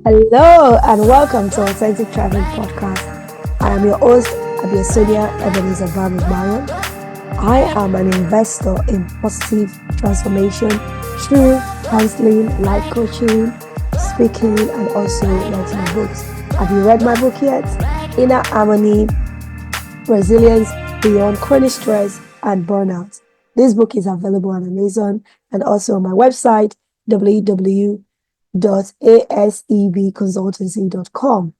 Hello and welcome to Authentic Traveling Podcast. I am your host, Abiosonia Ebenezer Marion. I am an investor in positive transformation through counseling, life coaching, speaking, and also writing books. Have you read my book yet? Inner Harmony, Resilience Beyond Chronic Stress and Burnout. This book is available on Amazon and also on my website, www.asebconsultancy.com.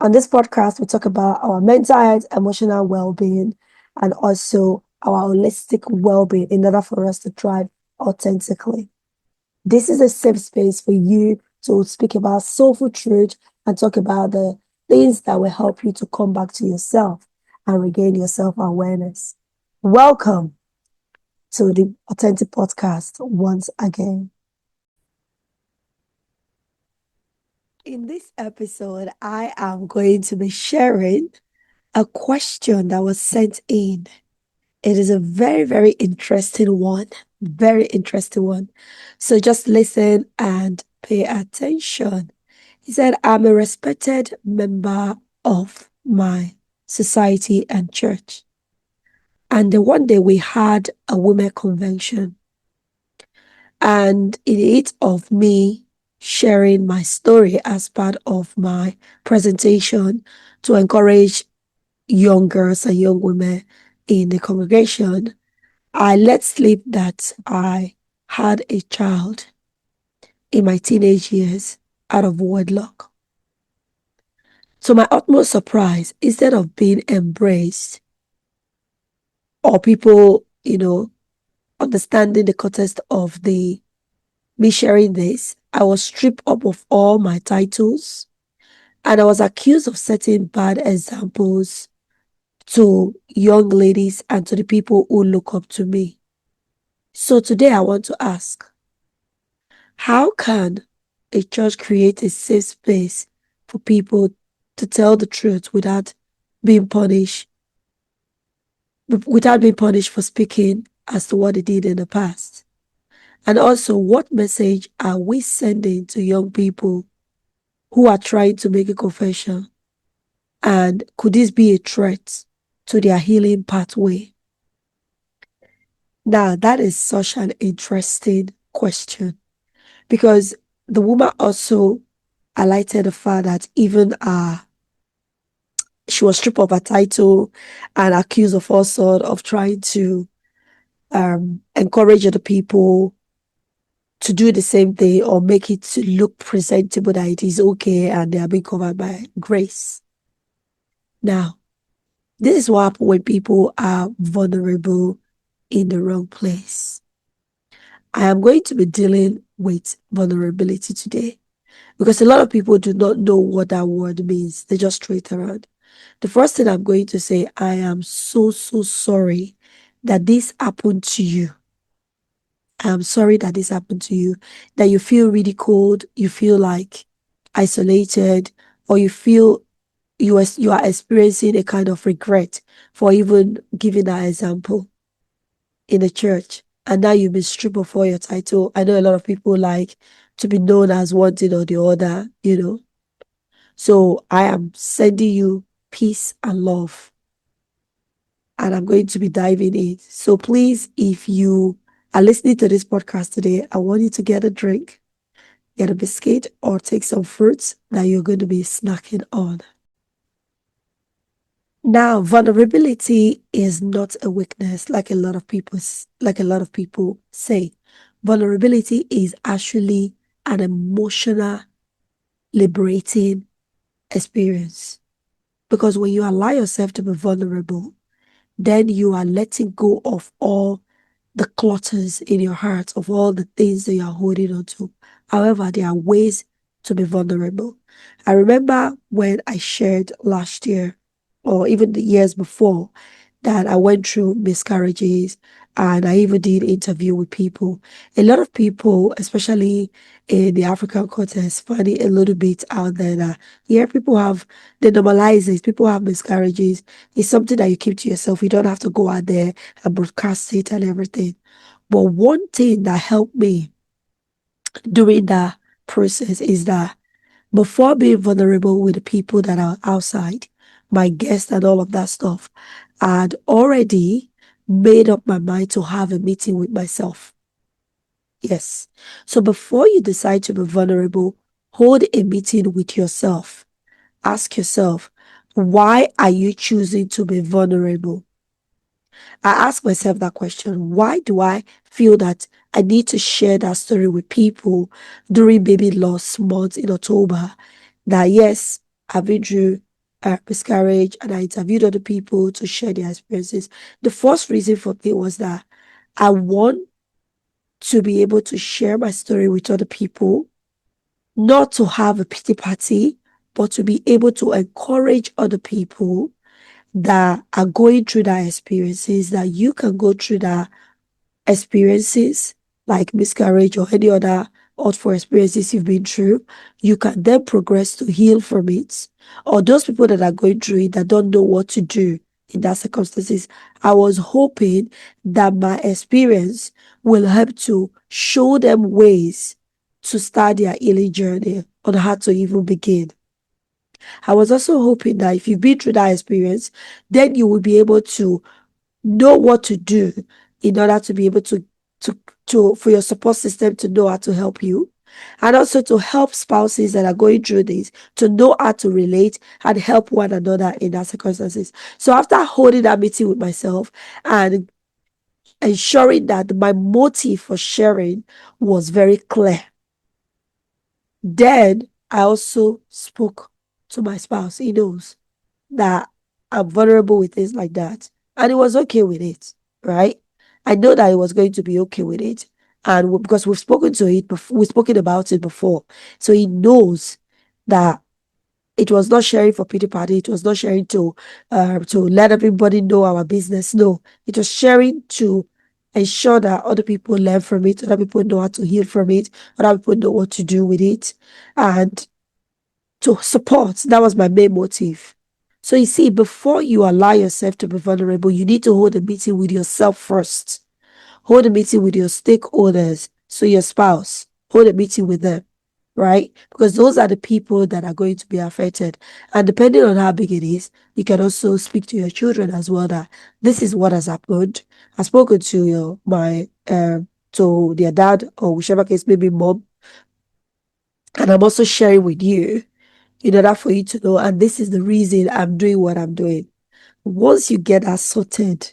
On this podcast, we talk about our mental health, emotional well-being, and also our holistic well-being in order for us to thrive authentically. This is a safe space for you to speak about soulful truth and talk about the things that will help you to come back to yourself and regain your self-awareness. Welcome to the Authentic Podcast once again. In this episode, I am going to be sharing a question that was sent in. It is a very, very interesting one. Very interesting one. So just listen and pay attention. He said, I'm a respected member of my society and church. And then one day we had a women convention. And in it of me sharing my story as part of my presentation to encourage young girls and young women in the congregation, I let slip that I had a child in my teenage years out of wedlock. To my utmost surprise, instead of being embraced or people, understanding the context of me sharing this, I was stripped up of all my titles and I was accused of setting bad examples to young ladies and to the people who look up to me. So today I want to ask, how can a church create a safe space for people to tell the truth being punished, without being punished for speaking as to what they did in the past? And also, what message are we sending to young people who are trying to make a confession? And could this be a threat to their healing pathway? Now, that is such an interesting question because the woman also highlighted the fact that even she was stripped of her title and accused of all sort of trying to encourage other people to do the same thing or make it to look presentable that it is okay and they are being covered by grace. Now, this is what happens when people are vulnerable in the wrong place. I am going to be dealing with vulnerability today because a lot of people do not know what that word means. They just throw it around. The first thing I'm going to say, I am so, so sorry that this happened to you. I am sorry that this happened to you, that you feel ridiculed, you feel like isolated, or you feel you are experiencing a kind of regret for even giving that example in the church. And now you've been stripped of all your title. I know a lot of people like to be known as one thing or the other, So I am sending you peace and love. And I'm going to be diving in. So please, if you are listening to this podcast today, I want you to get a drink, get a biscuit, or take some fruits that you're going to be snacking on. Now, vulnerability is not a weakness like a lot of people say. Vulnerability is actually an emotional liberating experience. Because when you allow yourself to be vulnerable, then you are letting go of all the clutters in your heart, of all the things that you're holding on to. However, there are ways to be vulnerable. I remember when I shared last year, or even the years before, that I went through miscarriages and I even did interview with people. A lot of people, especially in the African context, find it a little bit out there that, yeah, they normalize it. People have miscarriages. It's something that you keep to yourself. You don't have to go out there and broadcast it and everything. But one thing that helped me during that process is that before being vulnerable with the people that are outside, my guests and all of that stuff, I had already made up my mind to have a meeting with myself. Yes. So before you decide to be vulnerable, hold a meeting with yourself. Ask yourself, why are you choosing to be vulnerable? I ask myself that question. Why do I feel that I need to share that story with people during baby loss month in October? That yes, I've been through a miscarriage and I interviewed other people to share their experiences. The first reason for me was that I want to be able to share my story with other people, not to have a pity party, but to be able to encourage other people that are going through that experiences, that you can go through that experiences like miscarriage or any other hurtful experiences you've been through, you can then progress to heal from it. Or those people that are going through it that don't know what to do in that circumstances, I was hoping that my experience will help to show them ways to start their healing journey on how to even begin. I was also hoping that if you've been through that experience, then you will be able to know what to do in order to be able to for your support system to know how to help you, and also to help spouses that are going through this to know how to relate and help one another in that circumstances. So after holding that meeting with myself and ensuring that my motive for sharing was very clear, then I also spoke to my spouse. He knows that I'm vulnerable with things like that. And he was okay with it, right? I know that he was going to be okay with it. And because we've spoken to it before, we've spoken about it before. So he knows that it was not sharing for pity party. It was not sharing to let everybody know our business. No, it was sharing to ensure that other people learn from it, other people know how to heal from it, other people know what to do with it. And to support. That was my main motive. So you see, before you allow yourself to be vulnerable, you need to hold a meeting with yourself first. Hold a meeting with your stakeholders. So your spouse, hold a meeting with them, right? Because those are the people that are going to be affected. And depending on how big it is, you can also speak to your children as well that this is what has happened. I've spoken to to their dad or whichever case, maybe mom, and I'm also sharing with you in order for you to know, and this is the reason I'm doing what I'm doing. Once you get that sorted,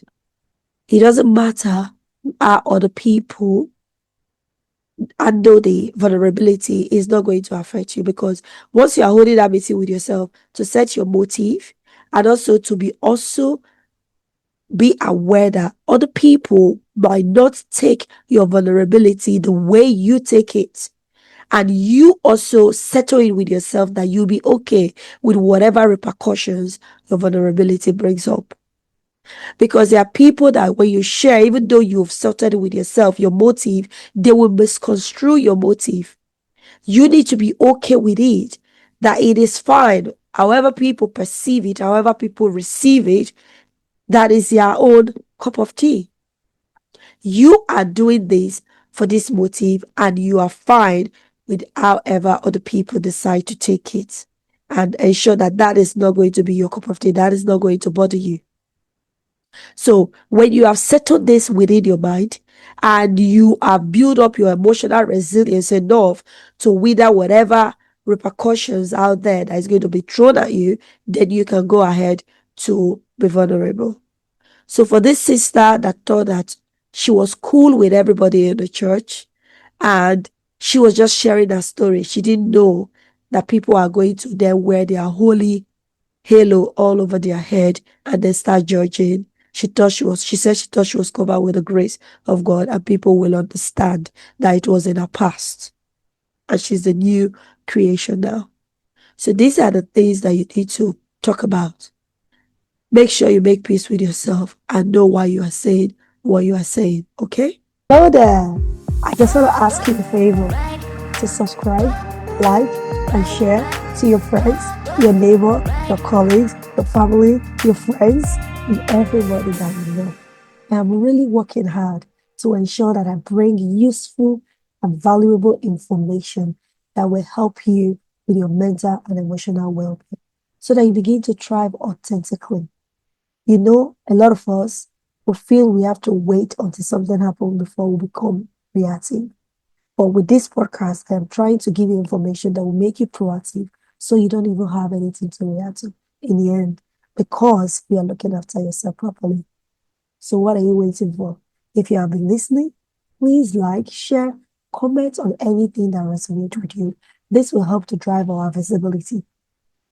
it doesn't matter how other people handle the vulnerability is not going to affect you, because once you are holding that meeting with yourself to set your motive and also to be aware that other people might not take your vulnerability the way you take it. And you also settle in with yourself that you'll be okay with whatever repercussions your vulnerability brings up. Because there are people that when you share, even though you've settled with yourself, your motive, they will misconstrue your motive. You need to be okay with it, that it is fine. However people perceive it, however people receive it, that is their own cup of tea. You are doing this for this motive and you are fine with however other people decide to take it, and ensure that that is not going to be your cup of tea. That is not going to bother you. So when you have settled this within your mind and you have built up your emotional resilience enough to wither whatever repercussions out there that is going to be thrown at you, then you can go ahead to be vulnerable. So for this sister that thought that she was cool with everybody in the church and she was just sharing her story, she didn't know that people are going to then wear their holy halo all over their head and then start judging. She said she thought she was covered with the grace of God and people will understand that it was in her past and she's a new creation now. So these are the things that you need to talk about. Make sure you make peace with yourself and know why you are saying what you are saying, okay? Hello there. I just want to ask you a favor to subscribe, like, and share to your friends, your neighbor, your colleagues, your family, your friends, and everybody that you know. I'm really working hard to ensure that I bring useful and valuable information that will help you with your mental and emotional well-being so that you begin to thrive authentically. You know, a lot of us will feel we have to wait until something happens before we become reactive. But with this podcast, I am trying to give you information that will make you proactive so you don't even have anything to react to in the end because you are looking after yourself properly. So, what are you waiting for? If you have been listening, please like, share, comment on anything that resonates with you. This will help to drive our visibility.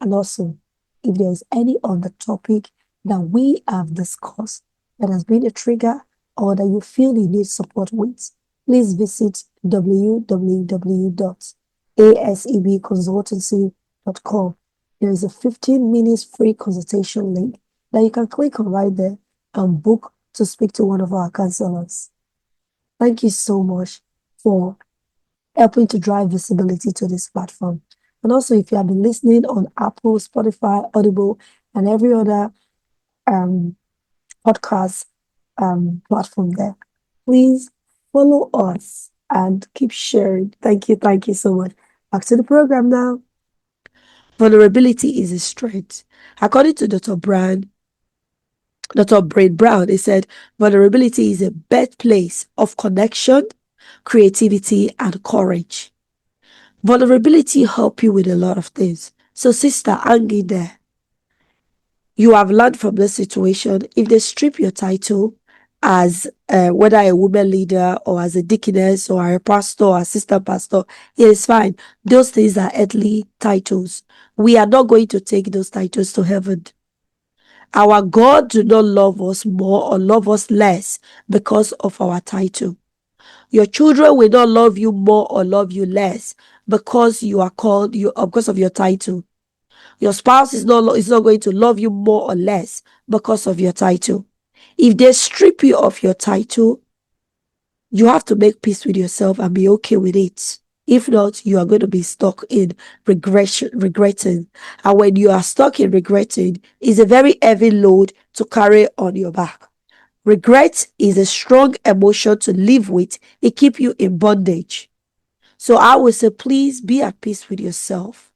And also, if there is any other topic that we have discussed that has been a trigger or that you feel you need support with, please visit www.asebconsultancy.com. There is a 15 minutes free consultation link that you can click on right there and book to speak to one of our counselors. Thank you so much for helping to drive visibility to this platform. And also, if you have been listening on Apple, Spotify, Audible, and every other um, podcast platform there, please follow us and keep sharing. Thank you. Thank you so much. Back to the program now. Vulnerability is a strength. According to Dr. Brain Brown, he said, vulnerability is a birthplace of connection, creativity, and courage. Vulnerability help you with a lot of things. So, sister, hang in there. You have learned from this situation. If they strip your title as whether a woman leader or as a deaconess or a pastor or assistant pastor, it is fine. Those things are earthly titles. We are not going to take those titles to heaven. Our God do not love us more or love us less because of our title. Your children will not love you more or love you less because you are called you because of your title. Your spouse is not going to love you more or less because of your title. If they strip you of your title, you have to make peace with yourself and be okay with it. If not, you are going to be stuck in regretting. And when you are stuck in regretting, it's a very heavy load to carry on your back. Regret is a strong emotion to live with. It keeps you in bondage. So I would say, please be at peace with yourself.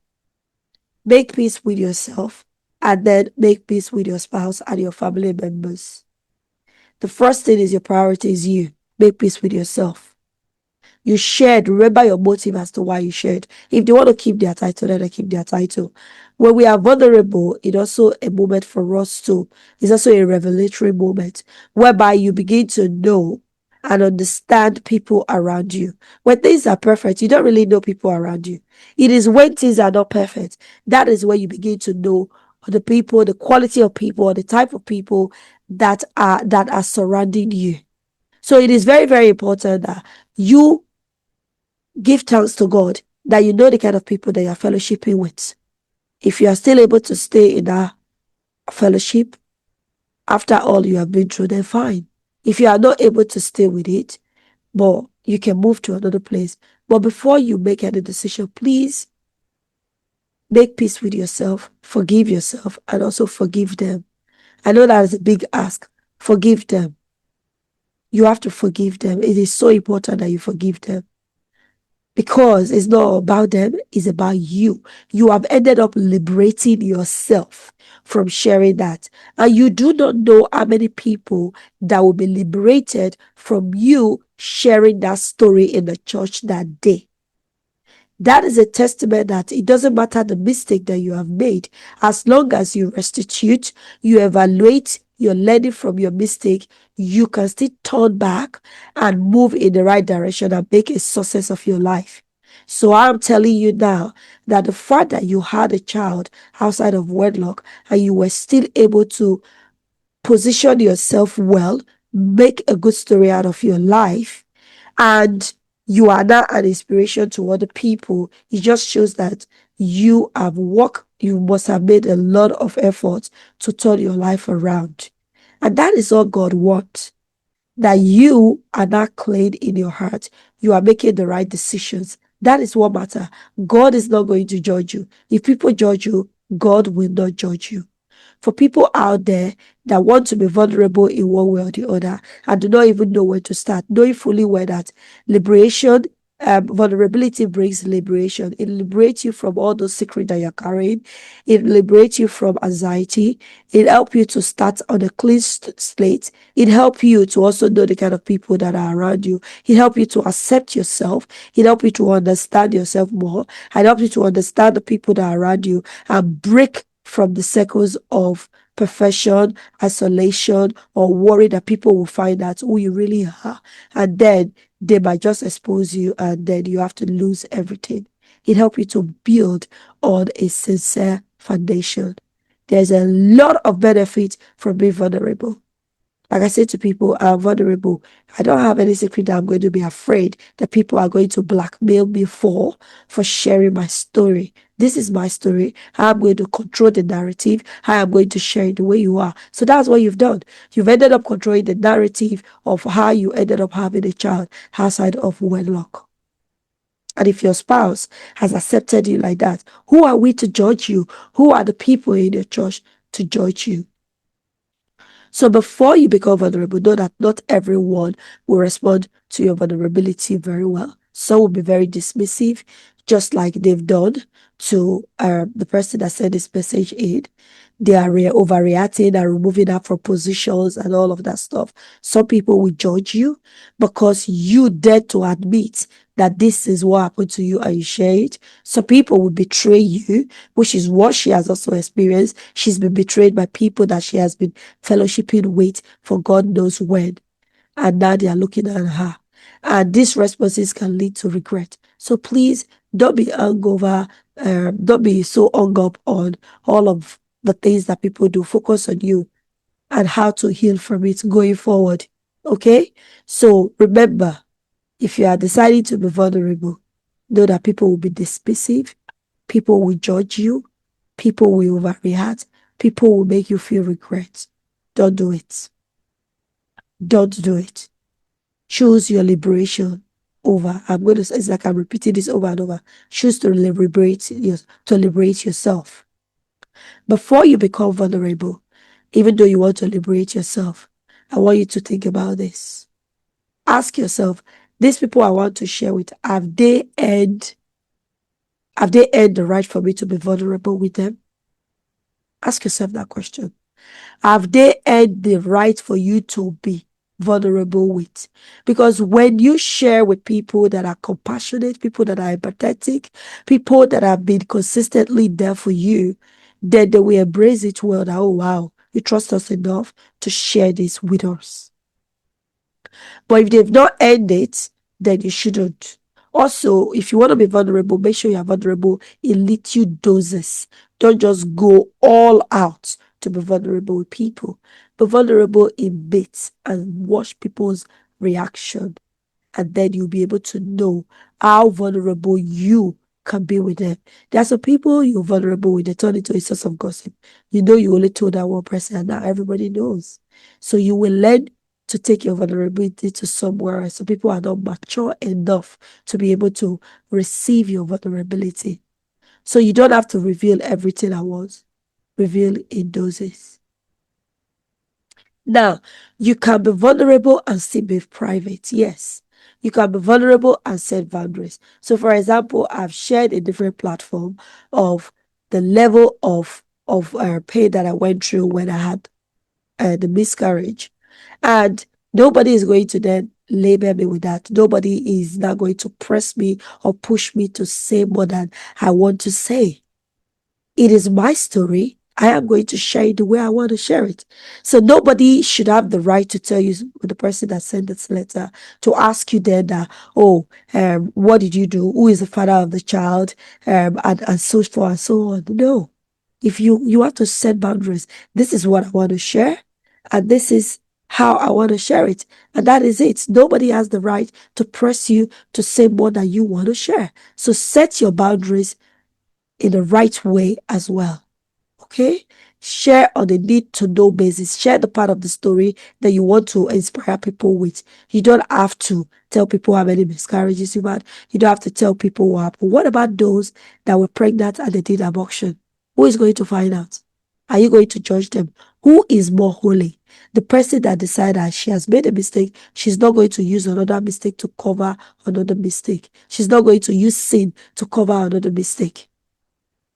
Make peace with yourself and then make peace with your spouse and your family members. The first thing is your priority is you. Make peace with yourself. You shared. Remember your motive as to why you shared. If they want to keep their title, then they keep their title. When we are vulnerable, it's also a moment for us to, it's also a revelatory moment whereby you begin to know and understand people around you. When things are perfect, you don't really know people around you. It is when things are not perfect, that is when you begin to know the people, the quality of people, or the type of people that are surrounding you. So it is very, very important that you give thanks to God that you know the kind of people that you're fellowshipping with. If you are still able to stay in that fellowship after all you have been through, then fine. If you are not able to stay with it, but you can move to another place. But before you make any decision, please make peace with yourself, forgive yourself, and also forgive them. I know that is a big ask. Forgive them. You have to forgive them. It is so important that you forgive them. Because it's not about them, it's about you. You have ended up liberating yourself from sharing that. And you do not know how many people that will be liberated from you sharing that story in the church that day. That is a testament that it doesn't matter the mistake that you have made, as long as you restitute, you evaluate, you're learning from your mistake, you can still turn back and move in the right direction and make a success of your life. So I'm telling you now that the fact that you had a child outside of wedlock and you were still able to position yourself well, make a good story out of your life, and you are now an inspiration to other people, it just shows that you have worked, you must have made a lot of effort to turn your life around. And that is all God wants. That you are not clean in your heart. You are making the right decisions. That is what matters. God is not going to judge you. If people judge you, God will not judge you. For people out there that want to be vulnerable in one way or the other and do not even know where to start, knowing fully well that liberation Vulnerability brings liberation. It liberates you from all those secrets that you're carrying. It liberates you from anxiety. It helps you to start on a clean slate. It helps you to also know the kind of people that are around you. It helps you to accept yourself. It helps you to understand yourself more. It helps you to understand the people that are around you and break from the circles of perfection, isolation, or worry that people will find out who you really are. And then they might just expose you and then you have to lose everything. It helps you to build on a sincere foundation. There's a lot of benefit from being vulnerable. Like I say to people, I'm vulnerable. I don't have any secret that I'm going to be afraid that people are going to blackmail me for sharing my story. This is my story. How I'm going to control the narrative. How I'm going to share it the way you are. So that's what you've done. You've ended up controlling the narrative of how you ended up having a child outside of wedlock. And if your spouse has accepted you like that, who are we to judge you? Who are the people in your church to judge you? So before you become vulnerable, know that not everyone will respond to your vulnerability very well. Some will be very dismissive, just like they've done to the person that sent this message in. They are overreacting and removing her from positions and all of that stuff. Some people will judge you because you dared to admit that this is what happened to you and you share it. Some people will betray you, which is what she has also experienced. She's been betrayed by people that she has been fellowshipping with for God knows when. And now they are looking at her. And these responses can lead to regret. So please don't be don't be so hung up on all of the things that people do. Focus on you and how to heal from it going forward. Okay? So remember, if you are deciding to be vulnerable, know that people will be dismissive, people will judge you, people will overreact, people will make you feel regret. Don't do it. Don't do it. Choose your liberation over. It's like I'm repeating this over and over. Choose to liberate yourself. Before you become vulnerable, even though you want to liberate yourself, I want you to think about this. Ask yourself, these people I want to share with, have they earned the right for me to be vulnerable with them? Ask yourself that question. Have they earned the right for you to be vulnerable with? Because when you share with people that are compassionate, people that are empathetic, people that have been consistently there for you, then they will embrace it well. That, oh wow, you trust us enough to share this with us. But if they've not earned it, then you shouldn't. Also, if you want to be vulnerable, make sure you're vulnerable in little doses. Don't just go all out to be vulnerable with people. Be vulnerable in bits and watch people's reaction. And then you'll be able to know how vulnerable you can be with them. There are some people you're vulnerable with, they turn into a source of gossip. You know you only told that one person and now everybody knows. So you will learn to take your vulnerability to somewhere else. Some people are not mature enough to be able to receive your vulnerability. So you don't have to reveal everything at once. Reveal in doses. Now, you can be vulnerable and still be private. Yes. You can be vulnerable and set boundaries. So, for example, I've shared a different platform of the level of pain that I went through when I had the miscarriage. And nobody is going to then label me with that. Nobody is not going to press me or push me to say more than I want to say. It is my story. I am going to share it the way I want to share it. So nobody should have the right to tell you, the person that sent this letter, to ask you then that, what did you do? Who is the father of the child? And so forth and so on. No. If you have to set boundaries, this is what I want to share, and this is how I want to share it. And that is it. Nobody has the right to press you to say more than you want to share. So set your boundaries in the right way as well. Okay? Share on a need to know basis. Share the part of the story that you want to inspire people with. You don't have to tell people how many miscarriages you've had. You don't have to tell people what happened. What about those that were pregnant and they did abortion? Who is going to find out? Are you going to judge them? Who is more holy? The person that decided that she has made a mistake, she's not going to use another mistake to cover another mistake. She's not going to use sin to cover another mistake.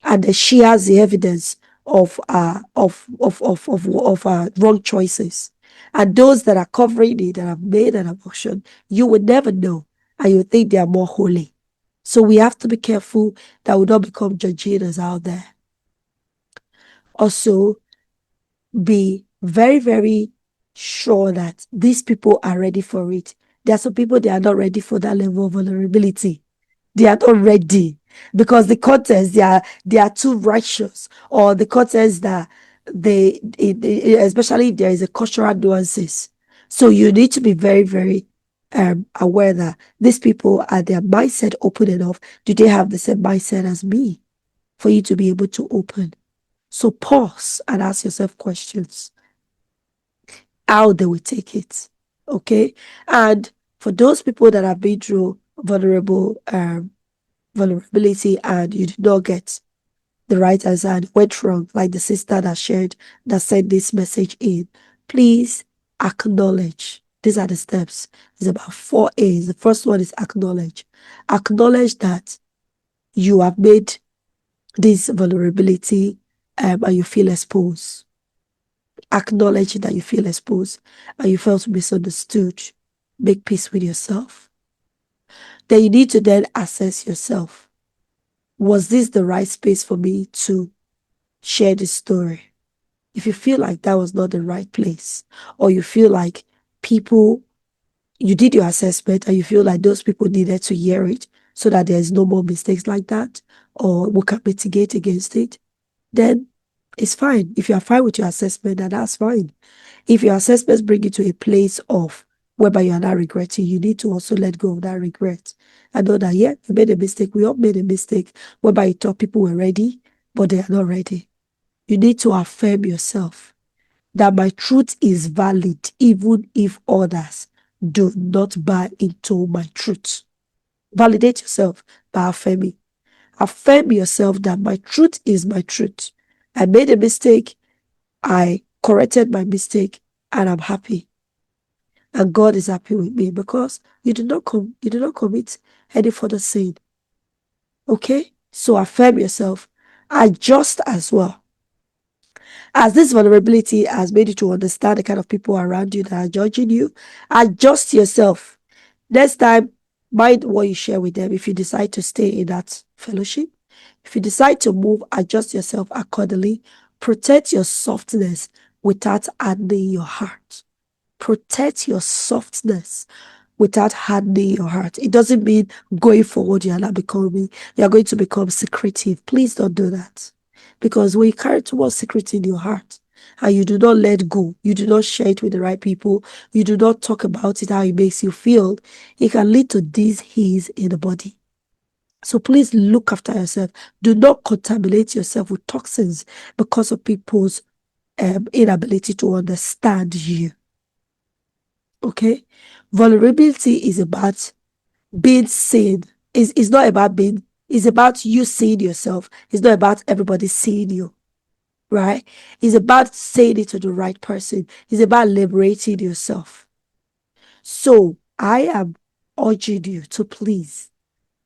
And then she has the evidence of wrong choices. And those that are covering it, that have made an abortion, you would never know, and you think they are more holy. So we have to be careful that we don't become judges out there. Also, be very, very sure that these people are ready for it. There are some people, they are not ready for that level of vulnerability. They are not ready because the context, they are too righteous, or the context that especially if there is a cultural nuances. So you need to be very, very aware that these people, are their mindset open enough? Do they have the same mindset as me for you to be able to open? So pause and ask yourself questions, how they will take it. Okay. And for those people that have been through vulnerability and you did not get the right answer and went wrong, like the sister that sent this message in, please acknowledge. These are the steps. It's about 4 A's. The first one is acknowledge. Acknowledge that you have made this vulnerability and you feel exposed. Acknowledge that you feel exposed and you felt misunderstood. Make peace with yourself. Then you need to then assess yourself. Was this the right space for me to share this story? If you feel like that was not the right place, or you feel like you did your assessment and you feel like those people needed to hear it so that there's no more mistakes like that, or we can mitigate against it, then it's fine. If you are fine with your assessment, then that's fine. If your assessments bring you to a place of whereby you are not regretting, you need to also let go of that regret. And know that, yeah, you made a mistake. We all made a mistake whereby you thought people were ready, but they are not ready. You need to affirm yourself that my truth is valid, even if others do not buy into my truth. Validate yourself by affirming. Affirm yourself that my truth is my truth. I made a mistake. I corrected my mistake, and I'm happy. And God is happy with me because you did not commit any further sin. Okay? So affirm yourself. Adjust as well. As this vulnerability has made you to understand the kind of people around you that are judging you, adjust yourself. Next time, mind what you share with them if you decide to stay in that fellowship. If you decide to move, adjust yourself accordingly. Protect your softness without hardening your heart. Protect your softness without hardening your heart. It doesn't mean going forward you're going to become secretive. Please don't do that. Because when you carry too much secret in your heart and you do not let go, you do not share it with the right people, you do not talk about it how it makes you feel, it can lead to disease in the body. So please look after yourself. Do not contaminate yourself with toxins because of people's inability to understand you. Okay? Vulnerability is about being seen. It's not about it's about you seeing yourself. It's not about everybody seeing you. Right? It's about saying it to the right person. It's about liberating yourself. So I am urging you to please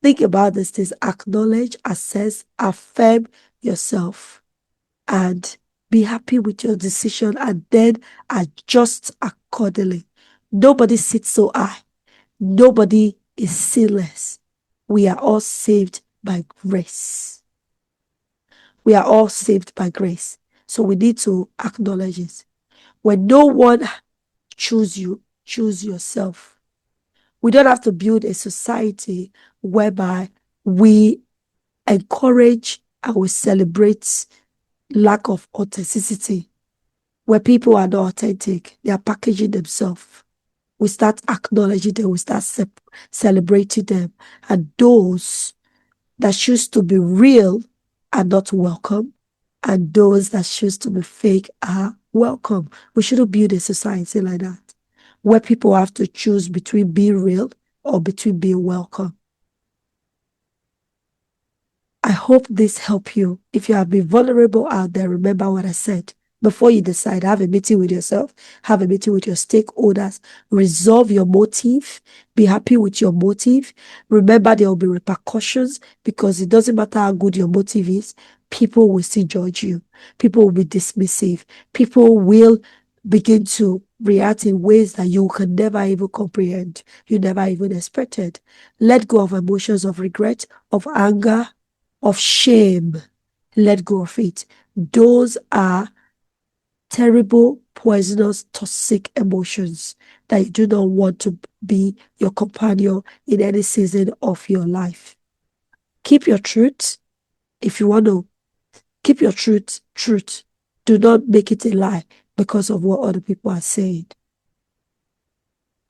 think about this things, acknowledge, assess, affirm yourself, and be happy with your decision, and then adjust accordingly. Nobody sits so high. Nobody is sinless. We are all saved by grace. We are all saved by grace. So we need to acknowledge it. When no one choose you, choose yourself. We don't have to build a society whereby we encourage and we celebrate lack of authenticity, where people are not authentic. They are packaging themselves. We start acknowledging them. We start celebrating them. And those that choose to be real are not welcome. And those that choose to be fake are welcome. We shouldn't build a society like that, where people have to choose between being real or between being welcome. I hope this helped you. If you have been vulnerable out there, remember what I said. Before you decide, have a meeting with yourself, have a meeting with your stakeholders, resolve your motive, be happy with your motive. Remember, there will be repercussions because it doesn't matter how good your motive is, people will still judge you. People will be dismissive. People will begin to react in ways that you can never even comprehend, you never even expected. Let go of emotions of regret, of anger, of shame. Let go of it. Those are terrible, poisonous, toxic emotions that you do not want to be your companion in any season of your life. Keep your truth. If you want to keep your truth, truth. Do not make it a lie because of what other people are saying.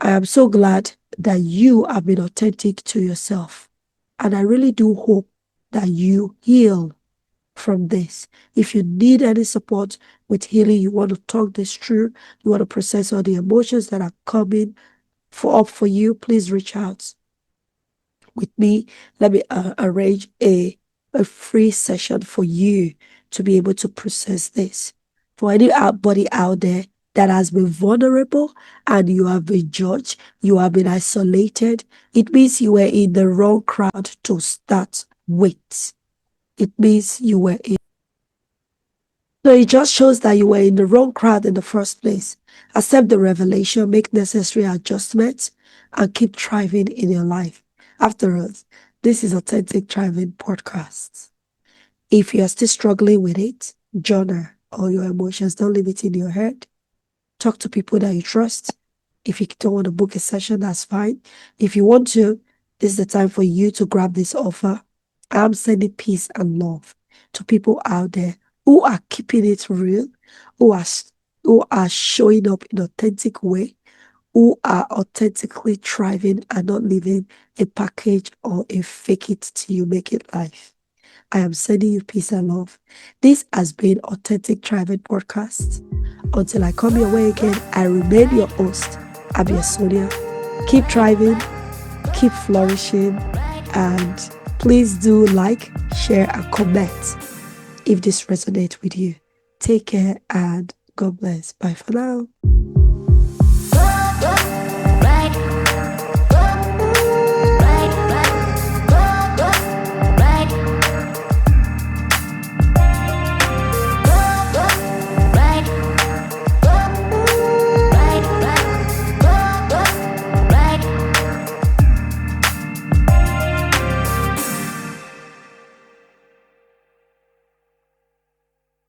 I am so glad that you have been authentic to yourself. And I really do hope that you heal from this. If you need any support with healing, you want to talk this through, you want to process all the emotions that are coming up for you, please reach out with me. Let me arrange a free session for you to be able to process this. For anybody out there that has been vulnerable and you have been judged, you have been isolated, it means you were in the wrong crowd to start with. It means you were in. So it just shows that you were in the wrong crowd in the first place. Accept the revelation, make necessary adjustments, and keep thriving in your life. After all, this is Authentic Thriving Podcast. If you are still struggling with it, journal all your emotions. Don't leave it in your head. Talk to people that you trust. If you don't want to book a session, that's fine. If you want to, this is the time for you to grab this offer. I'm sending peace and love to people out there who are keeping it real, who are showing up in an authentic way, who are authentically thriving and not living a package or a fake it till you make it life. I am sending you peace and love. This has been Authentic Thriving Podcast. Until I come your way again, I remain your host, Abia Sonia. Keep thriving, keep flourishing, and please do like, share, and comment if this resonates with you. Take care and God bless. Bye for now.